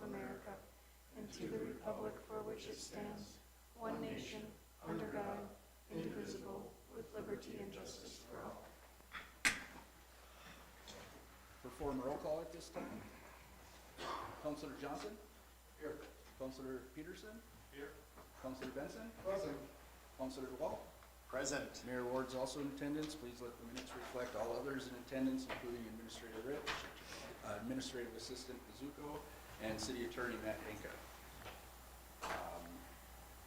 America and to the republic for which it stands, one nation, under God, indivisible, with liberty and justice for all. Perform roll call at this time. Councilor Johnson? Here. Councilor Peterson? Here. Councilor Benson? Present. Councilor Wall? Present. Mayor Ward's also in attendance. Please let the minutes reflect all others in attendance, including Administrator Rich, Administrative Assistant Pazuko, and City Attorney Matt Henka.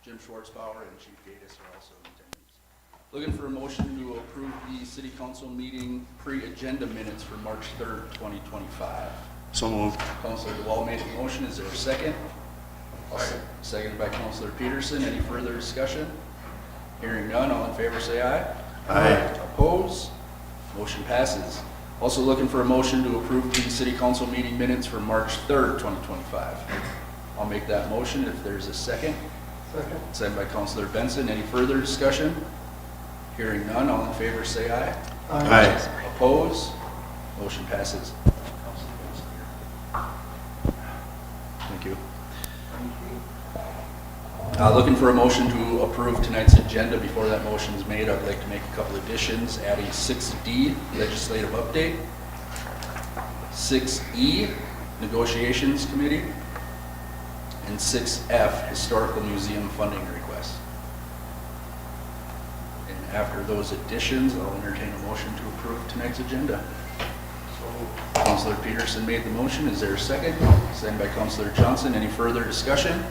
Jim Schwartzbauer and Chief Gatis are also in attendance. Looking for a motion to approve the City Council meeting pre-agenda minutes for March 3rd, 2025. So moved. Councilor DeWall made the motion. Is there a second? Seconded by Councilor Peterson. Any further discussion? Hearing none, all in favor say aye. Aye. Opposed? Motion passes. Also looking for a motion to approve the City Council meeting minutes for March 3rd, 2025. I'll make that motion if there's a second. Second. Seconded by Councilor Benson. Any further discussion? Hearing none, all in favor say aye. Aye. Opposed? Motion passes. Thank you. Looking for a motion to approve tonight's agenda. Before that motion is made, I'd like to make a couple additions, adding 6D, legislative update, 6E, negotiations committee, and 6F, historical museum funding request. And after those additions, I'll entertain a motion to approve tonight's agenda. Councilor Peterson made the motion. Is there a second? Seconded by Councilor Johnson. Any further discussion?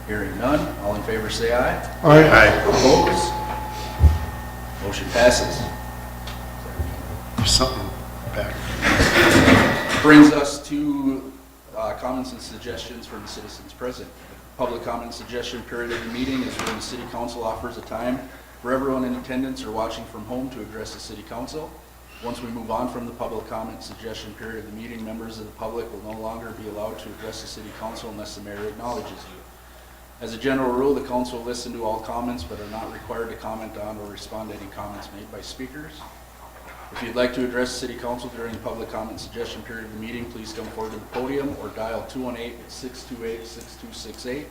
Hearing none. All in favor say aye. Aye. Opposed? Motion passes. There's something back. Brings us to comments and suggestions from the citizens present. Public comment and suggestion period of the meeting is when the City Council offers a time for everyone in attendance or watching from home to address the City Council. Once we move on from the public comment and suggestion period of the meeting, members of the public will no longer be allowed to address the City Council unless the mayor acknowledges you. As a general rule, the council will listen to all comments but are not required to comment on or respond to any comments made by speakers. If you'd like to address the City Council during the public comment and suggestion period of the meeting, please come forward to the podium or dial 218-628-6268.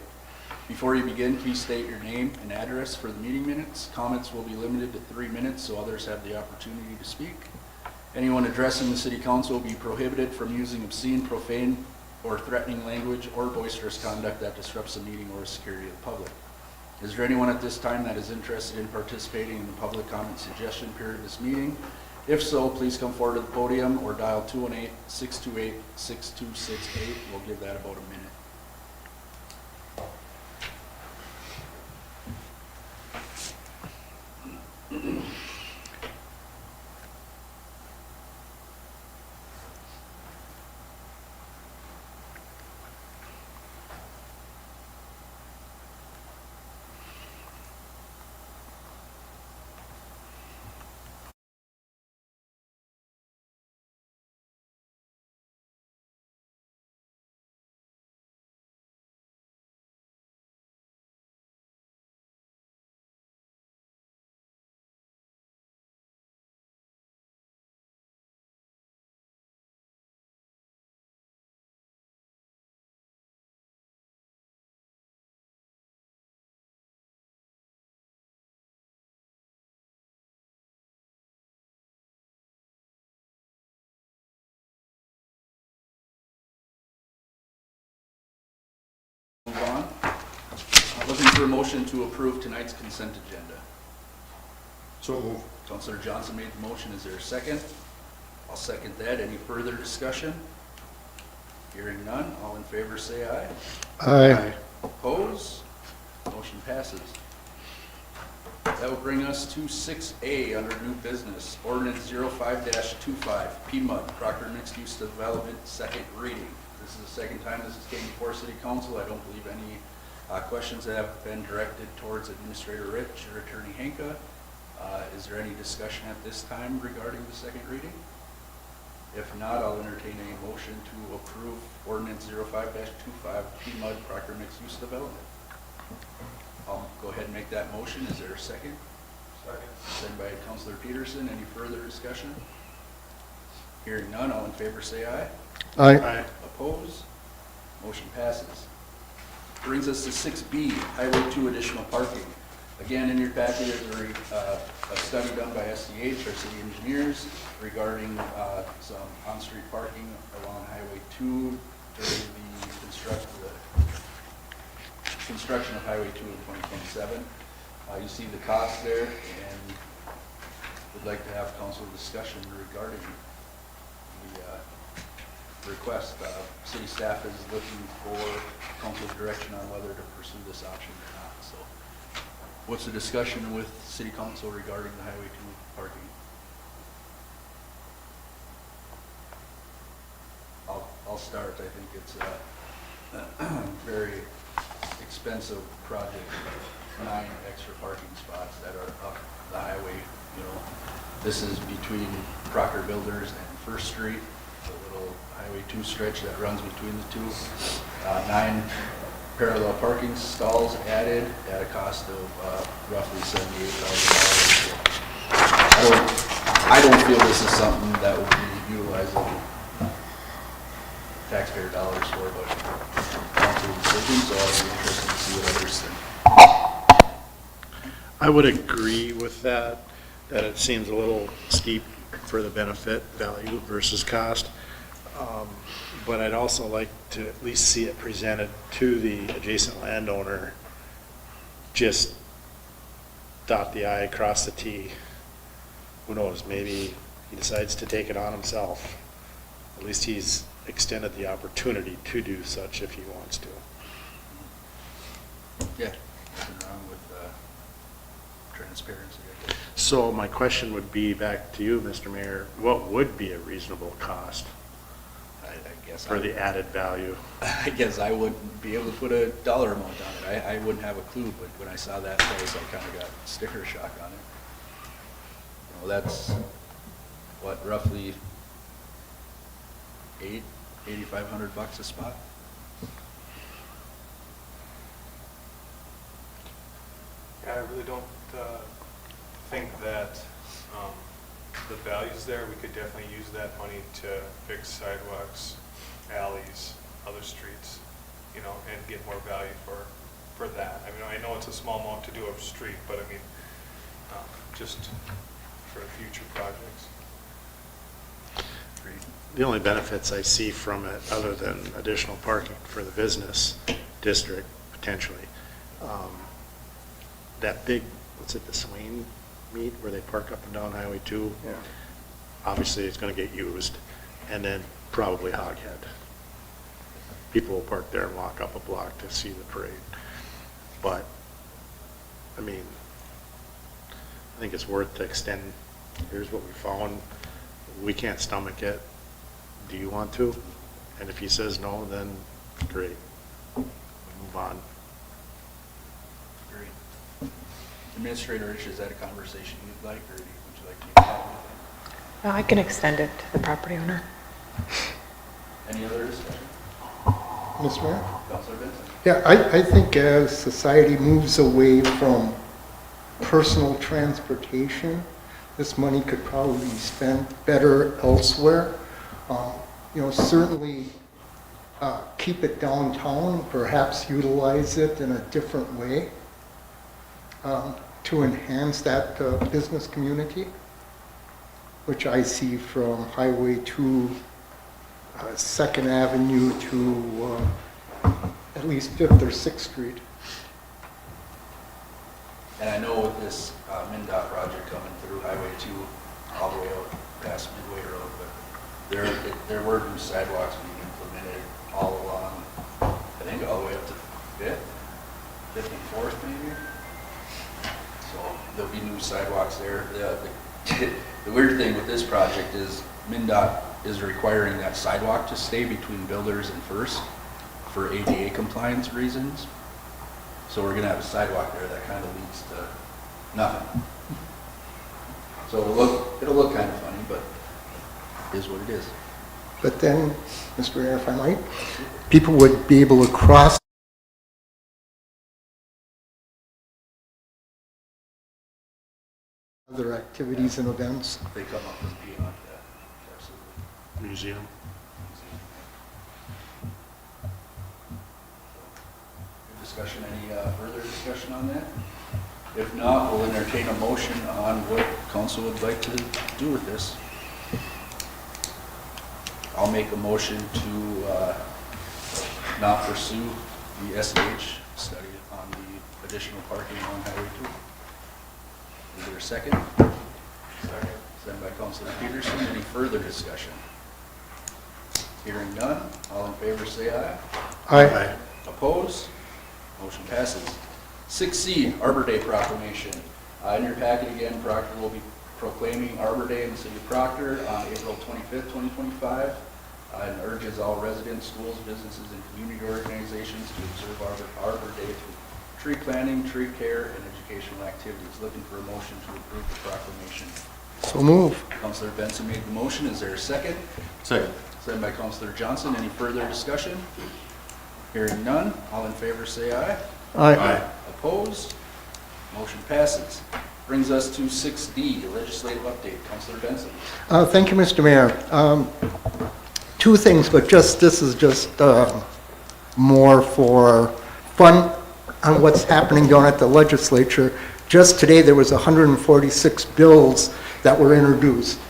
Before you begin, please state your name and address for the meeting minutes. Comments will be limited to 3 minutes so others have the opportunity to speak. Anyone addressing the City Council will be prohibited from using obscene, profane, or threatening language or boisterous conduct that disrupts the meeting or security of the public. Is there anyone at this time that is interested in participating in the public comment suggestion period of this meeting? If so, please come forward to the podium or dial 218-628-6268. We'll give that about a minute. Move on. Looking for a motion to approve tonight's consent agenda. So moved. Councilor Johnson made the motion. Is there a second? I'll second that. Any further discussion? Hearing none. All in favor say aye. Aye. Opposed? Motion passes. That will bring us to 6A under new business. Ordinance 05-25, PMUD, Proctor Mixed Use Development, second reading. This is the second time this has came before City Council. I don't believe any questions have been directed towards Administrator Rich or Attorney Henka. Is there any discussion at this time regarding the second reading? If not, I'll entertain a motion to approve Ordinance 05-25, PMUD, Proctor Mixed Use Development. I'll go ahead and make that motion. Is there a second? Second. Second by Councilor Peterson. Any further discussion? Hearing none, all in favor say aye. Aye. Opposed? Motion passes. Brings us to 6B, Highway 2 additional parking. Again, in your packet is a study done by SDH, our city engineers, regarding some on-street parking along Highway 2 during the construction of Highway 2 in 2027. You see the cost there, and would like to have council discussion regarding the request. City staff is looking for council's direction on whether to pursue this option or not. So, what's the discussion with city council regarding the Highway 2 parking? I'll start. I think it's a very expensive project. 9 extra parking spots that are up the highway. You know, this is between Proctor Builders and First Street, the little Highway 2 stretch that runs between the two. 9 parallel parking stalls added at a cost of roughly $78,000. I don't feel this is something that would be utilizing taxpayer dollars for, but council decision, so I'll be interested to see what others think. I would agree with that it seems a little steep for the benefit value versus cost. But I'd also like to at least see it presented to the adjacent landowner, just dot the I, cross the T. Who knows, maybe he decides to take it on himself. At least he's extended the opportunity to do such if he wants to. Yeah, nothing wrong with transparency, I guess. So my question would be back to you, Mr. Mayor, what would be a reasonable cost I guess for the added value? I guess I wouldn't be able to put a dollar amount on it. I wouldn't have a clue, but when I saw that price, I kind of got sticker shock on it. You know, that's what, roughly $8,500 a spot. Yeah, I really don't think that the value's there. We could definitely use that money to fix sidewalks, alleys, other streets, you know, and get more value for that. I mean, I know it's a small amount to do a street, but I mean, just for future projects. The only benefits I see from it, other than additional parking for the business district, potentially, that big, what's it, the Swain meet where they park up and down Highway 2? Yeah. Obviously, it's going to get used. And then probably Hoghead. People will park there and walk up a block to see the parade. But, I mean, I think it's worth to extend, here's what we found, we can't stomach it, do you want to? And if he says no, then great, move on. Great. Administrator Rich, is that a conversation you'd like, or would you like me to have with I can extend it to the property owner. him? Any other discussion? Mr. Mayor? Councilor Benson? Yeah, I think as society moves away from personal transportation, this money could probably be spent better elsewhere. You know, certainly keep it downtown, perhaps utilize it in a different way to enhance that business community, which I see from Highway 2, 2nd Avenue to at least 5th or 6th Street. And I know with this MnDOT project coming through Highway 2 all the way out past Midway Road, but there were new sidewalks being implemented all along, I think all the way up to 5th and 4th maybe. So there'll be new sidewalks there. The weird thing with this project is MnDOT is requiring that sidewalk to stay between Builders and First for ADA compliance reasons. So we're gonna have a sidewalk there that kind of leads to nothing. So it'll look kind of funny, but it is what it is. But then, Mr. Mayor, if I might, people would be able to cross other activities and events. They come up with beyond that, absolutely. Museum. discussion, any further discussion on that? If not, we'll entertain a motion on what council would like to do with this. I'll make a motion to not pursue the SH study on the additional parking on Highway 2. Is there a second? Second. Second by Councilor Peterson. Any further discussion? Hearing none, all in favor say aye. Aye. Opposed? Motion passes. 6C, Arbor Day proclamation. In your packet again, Proctor will be proclaiming Arbor Day in the city of Proctor on April 25th, 2025, and urges all residents, schools, businesses, and community organizations to observe Arbor Day through tree planting, tree care, and educational activities. Looking for a motion to approve the proclamation. So move. Councilor Benson made the motion. Is there a second? Second. Second by Councilor Johnson. Any further discussion? Hearing none, all in favor say aye. Aye. Opposed? Motion passes. Brings us to 6D, legislative update. Councilor Benson. Thank you, Mr. Mayor. Two things, but this is just more for fun on what's happening down at the legislature. Just today, there was 146 bills that were introduced,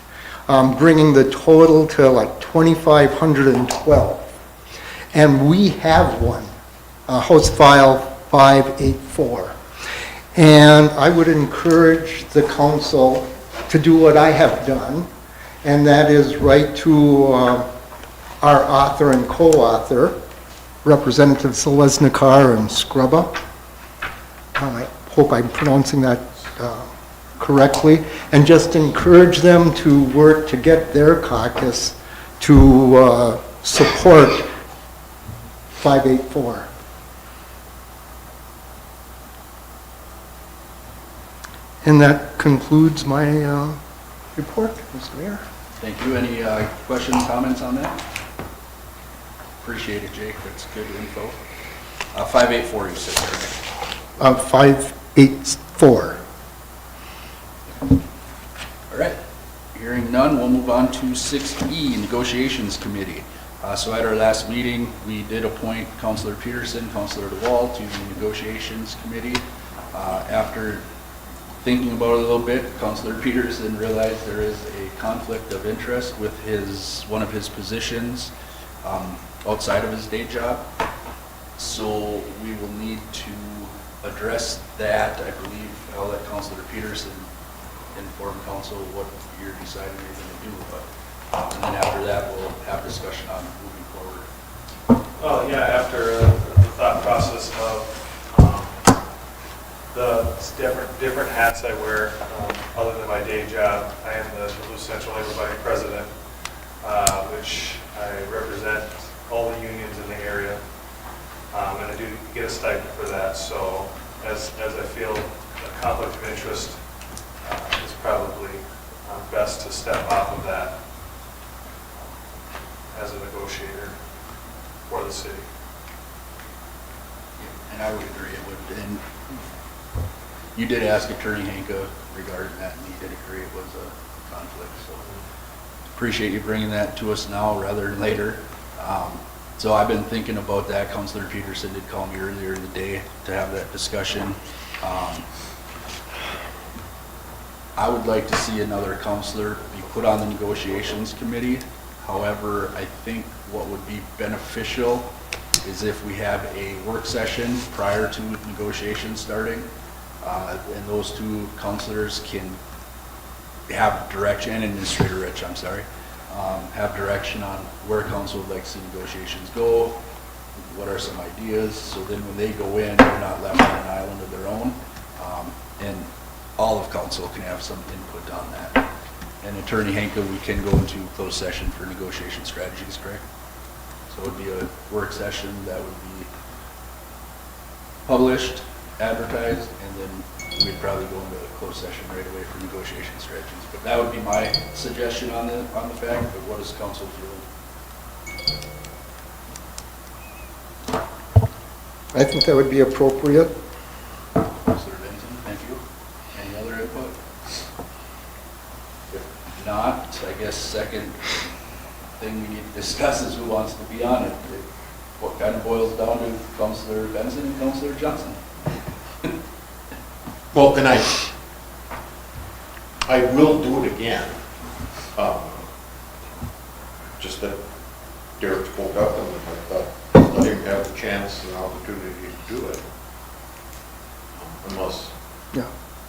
bringing the total to like 2,512. And we have one, House File 584. And I would encourage the council to do what I have done, and that is write to our author and co-author, Representative Seleznikar and Scrubba. I hope I'm pronouncing that correctly, and just encourage them to work to get their caucus to support 584. And that concludes my report, Mr. Mayor. Thank you. Any questions, comments on that? Appreciate it, Jake. That's good info. 584, you said, correct? 584. All right. Hearing none, we'll move on to 6E, Negotiations Committee. So at our last meeting, we did appoint Councilor Peterson, Councilor DeWall to the Negotiations Committee. After thinking about it a little bit, Councilor Peterson realized there is a conflict of interest with one of his positions outside of his day job. So we will need to address that. I believe I'll let Councilor Peterson inform council what you're deciding you're going to do. But, and then after that, we'll have discussion on moving forward. Well, yeah, after the thought process of the different hats I wear, other than my day job, I am the Duluth Central Labor Body President, which I represent all the unions in the area, and I do get a stipend for that. So as I feel a conflict of interest, it's probably best to step off of that as a negotiator for the city. And I would agree it would. And you did ask Attorney Hanka regarding that, and he did agree it was a conflict. So appreciate you bringing that to us now rather than later. So I've been thinking about that. Councilor Peterson did call me earlier in the day to have that discussion. I would like to see another councilor be put on the negotiations committee. However, I think what would be beneficial is if we have a work session prior to negotiations starting, and those two councilors can have direction, and Administrator Rich, I'm sorry, have direction on where council would like to see negotiations go, what are some ideas, so then when they go in, they're not left on an island of their own, and all of council can have some input on that. And Attorney Hanka, we can go into closed session for negotiation strategies, correct? So it would be a work session that would be published, advertised, and then we'd probably go into a closed session right away for negotiation strategies. But that would be my suggestion on the fact, but what does council feel? I think that would be appropriate. Councilor Benson, thank you. Any other input? If not, I guess second thing we need to discuss is who wants to be on it. what kind of boils down to Councilor Benson and Councilor Johnson. Well, and I will do it again. Just that Derek spoke up and I thought, let him have the chance and opportunity to do it. Unless, Yeah.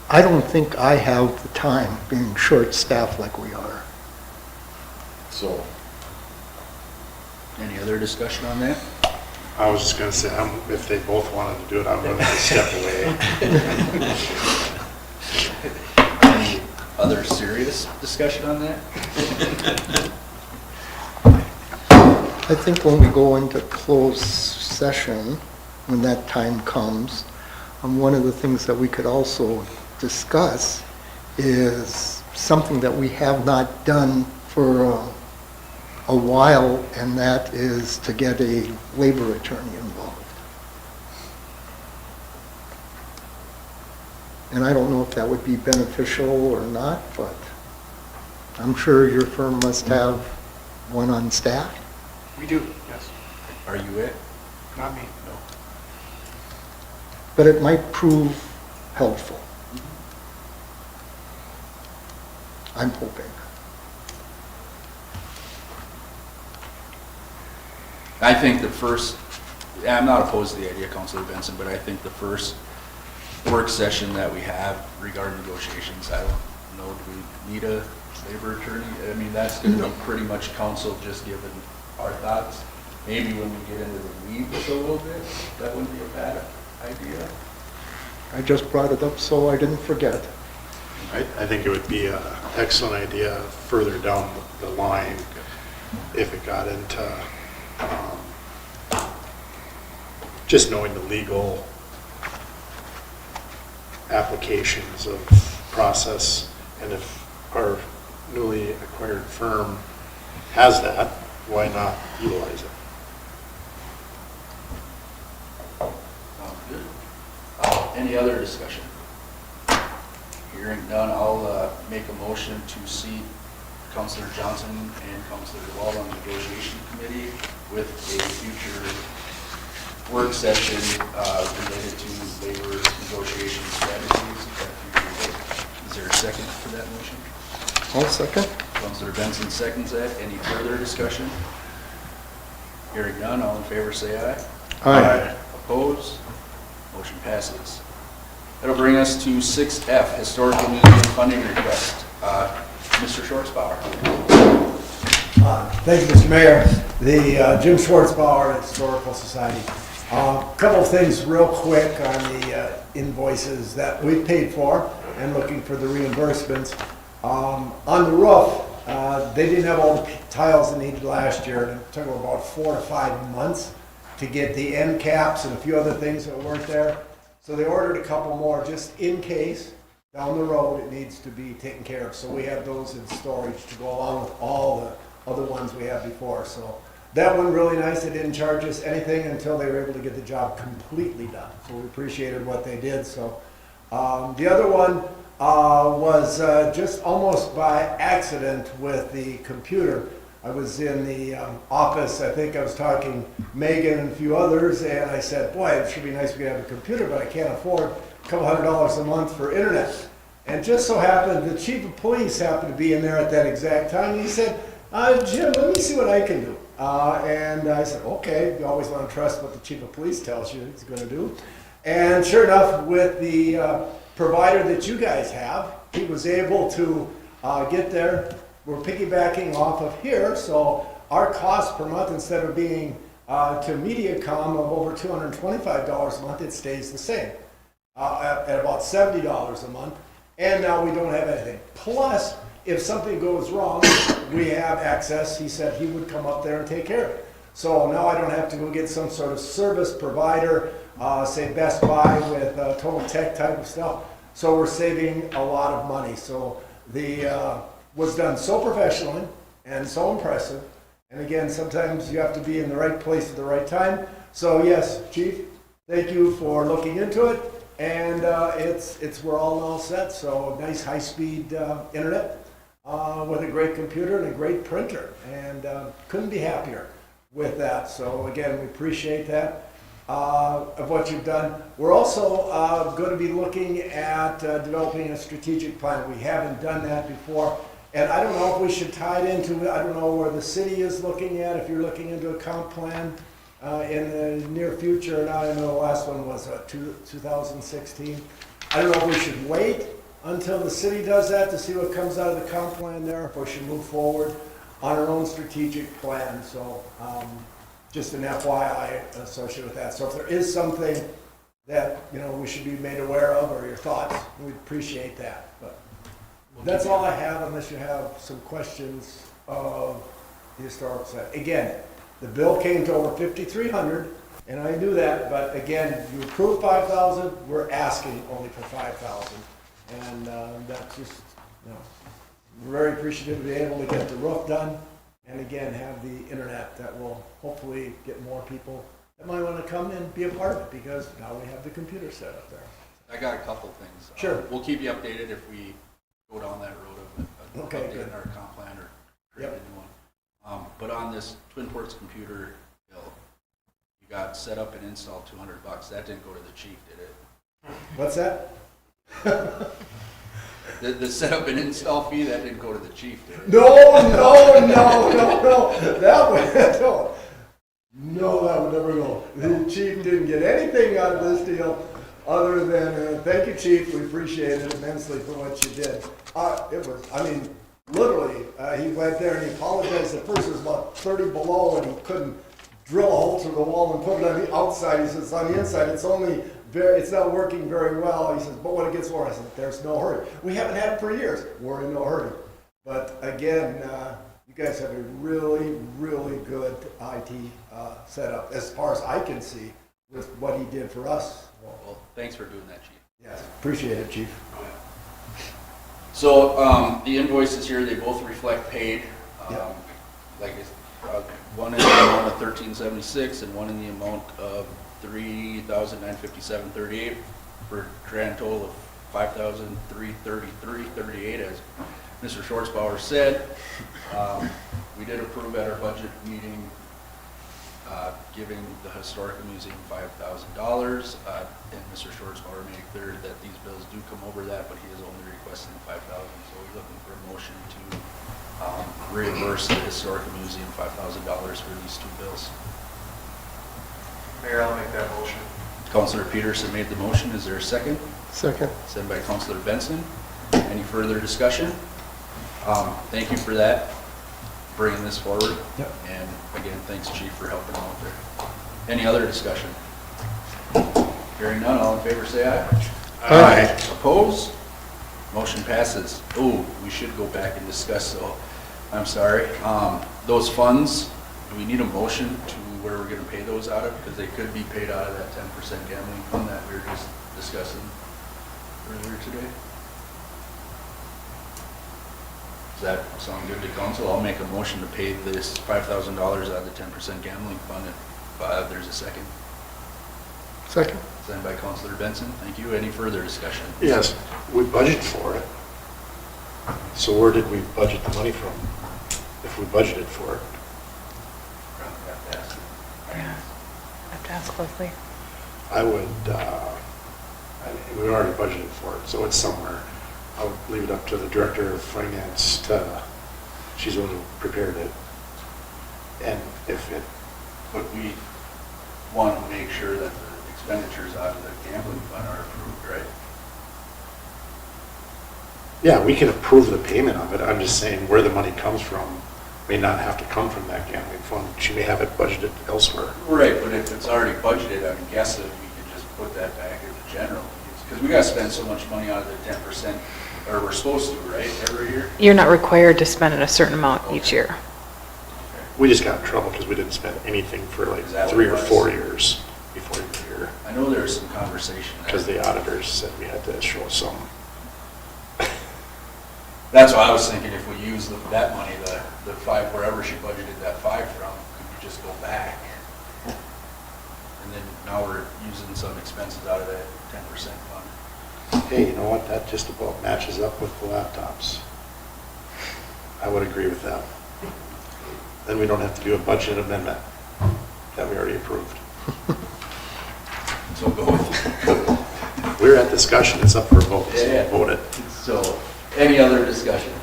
I don't think I have the time, being short-staffed like we are. so, Any other discussion on that? I was just gonna say, if they both wanted to do it, I'm willing to step away. Any other serious discussion on that? I think when we go into closed session, when that time comes, one of the things that we could also discuss is something that we have not done for a while, and that is to get a labor attorney involved. And I don't know if that would be beneficial or not, but I'm sure your firm must have one on staff. We do, yes. Are you it? Not me. No. But it might prove helpful. I'm hoping. I think the first, I'm not opposed to the idea, Councilor Benson, but I think the first work session that we have regarding negotiations, I don't know, do we need a labor attorney? I mean, that's going to be pretty much council just giving our thoughts. Maybe when we get into the weeds a little bit, that wouldn't be a bad idea. I just brought it up so I didn't forget. I think it would be an excellent idea further down the line if it got into just knowing the legal applications of process, and if our newly acquired firm has that, why not utilize it? Sounds good. Any other discussion? Hearing none, I'll make a motion to seat Councilor Johnson and Councilor DeWald on the negotiation committee with a future work session related to labor negotiation strategies at a future date. Is there a second to that motion? I'll second. Councilor Benson seconds that. Any further discussion? Hearing none, all in favor say aye. Aye. Opposed? Motion passes. That'll bring us to 6F, Historical Museum Funding Request. Mr. Schwartzbauer. Thank you, Mr. Mayor. The Jim Schwartzbauer Historical Society. Couple of things real quick on the invoices that we paid for and looking for the reimbursements. On the roof, they didn't have all the tiles they needed last year, and it took them about 4 to 5 months to get the end caps and a few other things that weren't there. So they ordered a couple more just in case down the road it needs to be taken care of. So we have those in storage to go along with all the other ones we had before. So that one really nice. They didn't charge us anything until they were able to get the job completely done. So we appreciated what they did. So the other one was just almost by accident with the computer. I was in the office, I think I was talking Megan and a few others, and I said, boy, it should be nice if we could have a computer, but I can't afford a couple $100 a month for internet. And just so happened, the chief of police happened to be in there at that exact time, and he said, Jim, let me see what I can do. And I said, okay, you always want to trust what the chief of police tells you he's going to do. And sure enough, with the provider that you guys have, he was able to get there. We're piggybacking off of here, so our cost per month, instead of being to MediaCom of over $225 a month, it stays the same at about $70 a month. And now we don't have anything. Plus, if something goes wrong, we have access. He said he would come up there and take care of it. So now I don't have to go get some sort of service provider, say Best Buy with Total Tech type of stuff. So we're saving a lot of money. So the was done so professionally and so impressive. And again, sometimes you have to be in the right place at the right time. So yes, Chief, thank you for looking into it. And we're all now set. So nice high-speed internet with a great computer and a great printer. And couldn't be happier with that. So again, we appreciate that, of what you've done. We're also going to be looking at developing a strategic plan. We haven't done that before. And I don't know if we should tie it into, I don't know where the city is looking at, if you're looking into a comp plan in the near future or not. I know the last one was 2016. I don't know if we should wait until the city does that to see what comes out of the comp plan there, if we should move forward on our own strategic plan. So just an FYI associated with that. So if there is something that, you know, we should be made aware of, or your thoughts, we'd appreciate that. But that's all I have, unless you have some questions of the historical side. Again, the bill came to over 5,300, and I knew that, but again, you approved 5,000, we're asking only for 5,000. And that's just, you know, we're very appreciative of being able to get the roof done, and again, have the internet that will hopefully get more people that might want to come and be a part of it, because now we have the computer set up there. I got a couple things. Sure. We'll keep you updated if we go down that road of Okay, good. updating our comp plan or creating Yep. a new one. But on this Twin Ports computer bill, you got set up and install $200. That didn't go to the chief, did it? What's that? The setup and install fee, that didn't go to the chief, did it? No, that would, no, that would never go. The chief didn't get anything out of this deal other than, thank you, chief, we appreciate it immensely for what you did. It was, I mean, literally, he went there and he apologized. At first it was about 30 below and he couldn't drill a hole through the wall and put it on the outside. He says, on the inside, it's not working very well. He says, but when it gets worse, I said, there's no hurry. We haven't had it for years. We're in no hurry. But again, you guys have a really, really good IT setup, as far as I can see, with what he did for us. Well, thanks for doing that, chief. Yes, appreciate it, chief. So the invoices here, they both reflect paid. Yep. Like one in the amount of $1,376 and one in the amount of $3,957.38 for a grand total of $5,333.38, as Mr. Schwartzbauer said. We did approve at our budget meeting giving the Historical Museum $5,000, and Mr. Schwartzbauer made it clear that these bills do come over that, but he is only requesting $5,000. So we're looking for a motion to reimburse the Historical Museum $5,000 for these two bills. Mayor, I'll make that motion. Councilor Peterson made the motion. Is there a second? Second. Second by Councilor Benson. Any further discussion? Thank you for that, bringing this forward. Yep. And again, thanks, Chief, for helping out there. Any other discussion? Hearing none, all in favor say aye. Aye. Opposed? Motion passes. Oh, we should go back and discuss, so I'm sorry. Those funds, do we need a motion to where we're going to pay those out of? Because they could be paid out of that 10% gambling fund that we were just discussing earlier today. Does that sound good to council? I'll make a motion to pay this $5,000 out of the 10% gambling fund if there's a second. Second. Signed by Councilor Benson. Thank you. Any further discussion? Yes, we budget for it. So where did we budget the money from, if we budgeted for it? Yeah, have to ask Leslie. I would, we already budgeted for it, so it's somewhere. I would leave it up to the Director of Finance to, she's the one who prepared it. And if it, But we want to make sure that the expenditures out of the gambling fund are approved, right? yeah, we can approve the payment of it. I'm just saying where the money comes from may not have to come from that gambling fund. She may have it budgeted elsewhere. Right, but if it's already budgeted, I guess that we could just put that back in the general. Because we got to spend so much money out of the 10%, or we're supposed to, right, every year? You're not required to spend a certain amount each year. We just got in trouble because we didn't spend anything for like Is that 3 or what it 4 was? years before you were here. I know there was some conversation. Because the auditors said we had to show some. That's why I was thinking if we use that money, the 5, wherever she budgeted that 5 from, could we just go back? And then now we're using some expenses out of that 10% fund. Hey, you know what? That just about matches up with the laptops. I would agree with that. Then we don't have to do a budget amendment. that we already approved. So go with We're at discussion, it's up for a vote, so Yeah. vote it. it. So, any other discussion?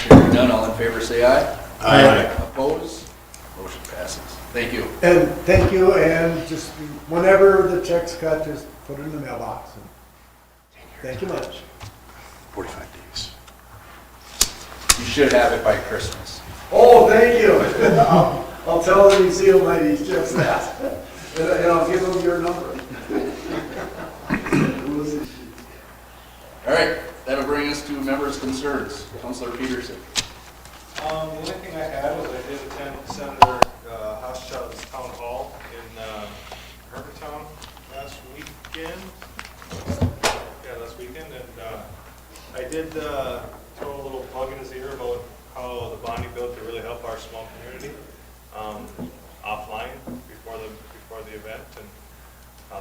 Hearing none, all in favor say aye. Aye. Opposed? Motion passes. Thank you. And thank you, and just whenever the check's cut, just put it in the mailbox. And thank you much. 45 days. You should have it by Christmas. Oh, thank you. I'll tell the museum ladies just that. And I'll give them your number. All right, that'll bring us to members' concerns. Councilor Peterson. The only thing I had was I did attend Senator Hochschild's town hall in Hermantown last weekend. Yeah, last weekend, and I did throw a little plug in his ear about how the bonding bill could really help our small community offline before the event, and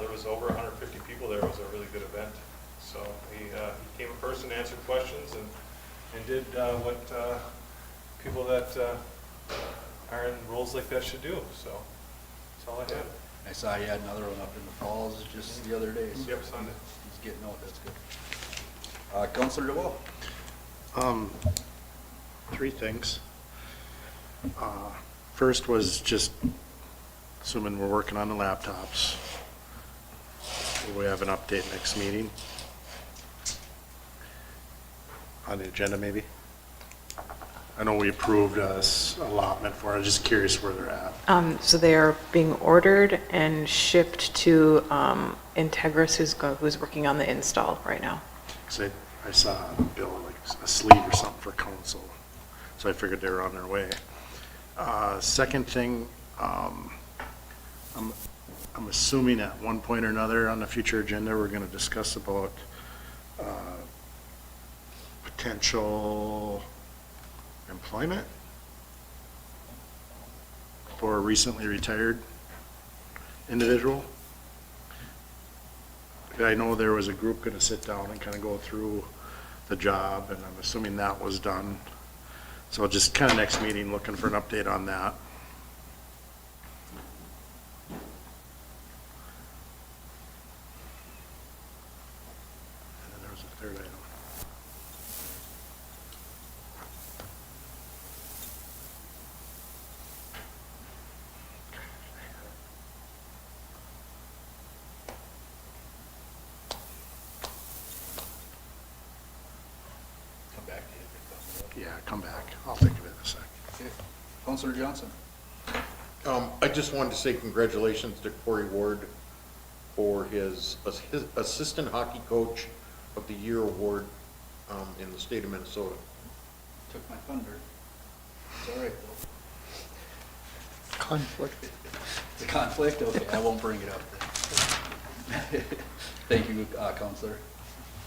there was over 150 people there. It was a really good event. So he came in person, answered questions, and did what people that are in roles like that should do. So that's all I had. I saw he had another one up in the falls just the other day. So Yep, Sunday. he's getting out, that's good. Councilor DeWall. 3 things. First was just, assuming we're working on the laptops, will we have an update next meeting? On the agenda, maybe? I know we approved a allotment for it, just curious where they're at. So they are being ordered and shipped to Integris, who's working on the install right now. Because I saw a bill, like a sleeve or something for council, so I figured they were on their way. Second thing, I'm assuming at one point or another on the future agenda, we're going to discuss about potential employment for a recently retired individual. I know there was a group going to sit down and kind of go through the job, and I'm assuming that was done. So just kind of next meeting, looking for an update on that. And then there was a third item. Come back to you. Yeah, come back. I'll think of it in a sec. Okay. Councilor Johnson. I just wanted to say congratulations to Corey Ward for his Assistant Hockey Coach of the Year award in the state of Minnesota. Took my thunder. It's all right, though. Conflict. The conflict? Okay, I won't bring it up then. Thank you, Councilor.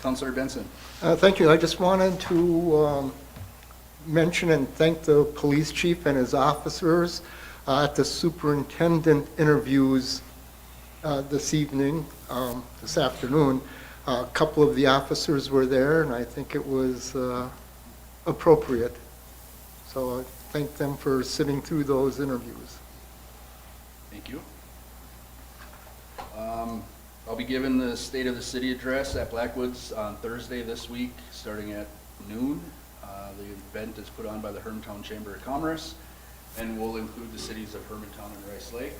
Councilor Benson. Thank you. I just wanted to mention and thank the police chief and his officers at the superintendent interviews this afternoon. A couple of the officers were there, and I think it was appropriate. So I thank them for sitting through those interviews. Thank you. I'll be giving the State of the City address at Blackwoods on Thursday this week, starting at noon. The event is put on by the Hermantown Chamber of Commerce and will include the cities of Hermantown and Rice Lake.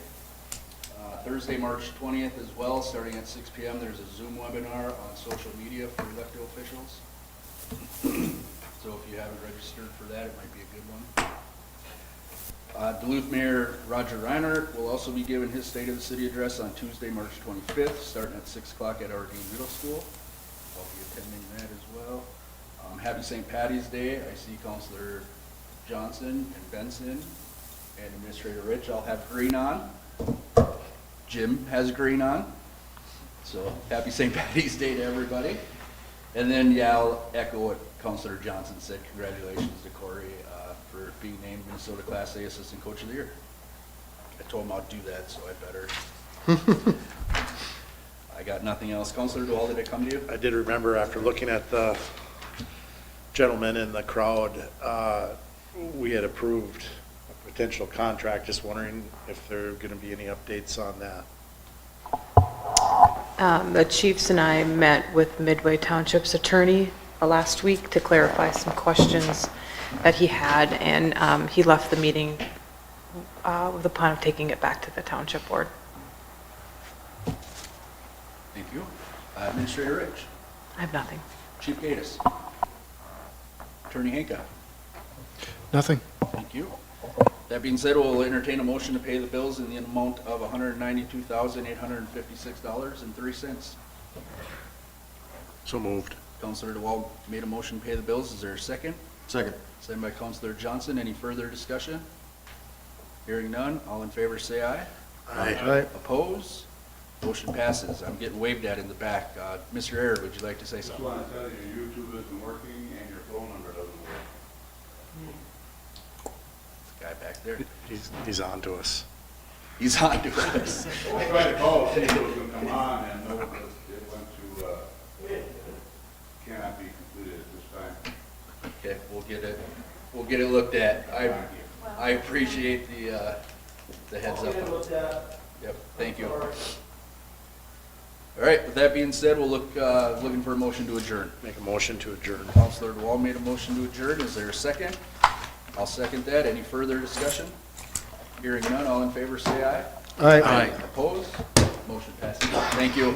Thursday, March 20th as well, starting at 6 p.m. There's a Zoom webinar on social media for elected officials. So if you haven't registered for that, it might be a good one. Duluth Mayor Roger Reinhardt will also be giving his State of the City address on Tuesday, March 25th, starting at 6 o'clock at Ordine Middle School. I'll be attending that as well. Happy St. Patty's Day. I see Councilor Johnson and Benson and Administrator Rich all have green on. Jim has green on. So happy St. Patty's Day to everybody. And then, yeah, I'll echo what Councilor Johnson said. Congratulations to Corey for being named Minnesota Class A Assistant Coach of the Year. I told him I'd do that, so I better. I got nothing else. Councilor DeWall, did it come to you? I did remember after looking at the gentleman in the crowd, we had approved a potential contract. Just wondering if there are going to be any updates on that. The chiefs and I met with Midway Township's attorney last week to clarify some questions that he had, and he left the meeting with the plan of taking it back to the township board. Thank you. Administrator Rich. I have nothing. Chief Gatus. Attorney Hanka. Nothing. Thank you. That being said, we'll entertain a motion to pay the bills in the amount of $192,856.03. So moved. Counselor DeWald made a motion to pay the bills. Is there a second? Second. Second by Counselor Johnson. Any further discussion? Hearing none. All in favor say aye. Aye. Oppose? Motion passes. I'm getting waved at in the back. Mr. Aird, would you like to say Just something? want to tell you, your YouTube isn't working and your phone number doesn't work. Guy back there. He's on to us. He's on to us. I tried to call, saying it was going to come on, and no, it went to, cannot be completed at this time. Okay, we'll get it looked at. I appreciate the heads up. Yep, thank you. All right, with that being said, we'll looking for a motion to adjourn. Make a motion to adjourn. Counselor DeWall made a motion to adjourn. Is there a second? I'll second that. Any further discussion? Hearing none, all in favor say aye. Aye. Opposed? Motion passes. Thank you.